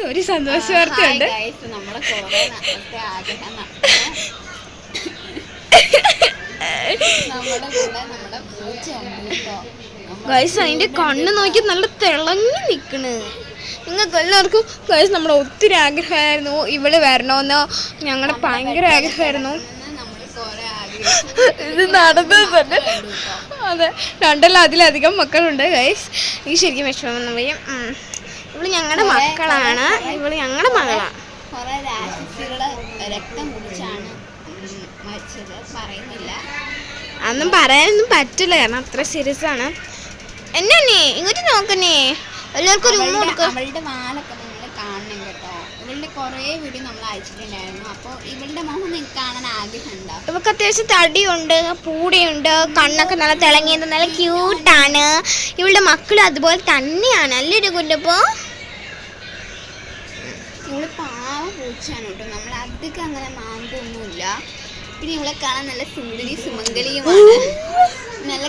ഒരു സന്തോഷ വാർത്തയുണ്ട്. ഗൈസ് അതിന്റെ കണ്ണ് നോക്കി നല്ല തിളങ്ങി നിക്കണ്. നിങ്ങൾക്ക് എല്ലാവർക്കും ഗൈസ് നമ്മുടെ ഒത്തിരി ആഗ്രഹമായിരുന്നു ഇവള് വരണമെന്ന്. ഞങ്ങളുടെ ഭയങ്കര ആഗ്രഹമായിരുന്നു. ഇത് നടന്നത് തന്നെ. അതെ, 2 അതിലധികം മക്കളുണ്ട് ഗൈസ്. എനിക്ക് ശരിക്കും വിഷമം പറയും. ഇവള് ഞങ്ങളുടെ മക്കളാണ്, ഇവള് ഞങ്ങളുടെ മകളാണ്. അതൊന്നും പറയാനൊന്നും പറ്റില്ല, കാരണം അത്ര സീരിയസ് ആണ്. എന്നാ ഇങ്ങോട്ട് നോക്കണേ, എല്ലാവർക്കും ഒരു ഉമ്മ കൊടുക്ക. അവളുടെ വാലൊക്കെ നിങ്ങൾ കാണണം കേട്ടോ. ഇവളുടെ കുറേ വീഡിയോ നമ്മൾ അയച്ചിട്ടുണ്ടായിരുന്നു. അപ്പോൾ ഇവളുടെ മുഖം നിങ്ങൾക്ക് കാണാൻ ആഗ്രഹമുണ്ടോ? ഇവൾക്ക് അത്യാവശ്യം തടിയുണ്ട്, പൂടിയുണ്ട്, കണ്ണൊക്കെ നല്ല തിളങ്ങിയത്, നല്ല ക്യൂട്ടാണ്. ഇവളുടെ മക്കൾ അതുപോലെ തന്നെയാണ് അല്ലേ കുഞ്ഞപ്പോ? ഇവള് പാവ പൂച്ചയാണ് കേട്ടോ. നമ്മൾ അധികം അങ്ങനെ മാമ്പൊന്നുമില്ല. പിന്നെ ഇവളെ കാണാൻ നല്ല സുന്ദരി സുമംഗലിയുമാണ്. നല്ല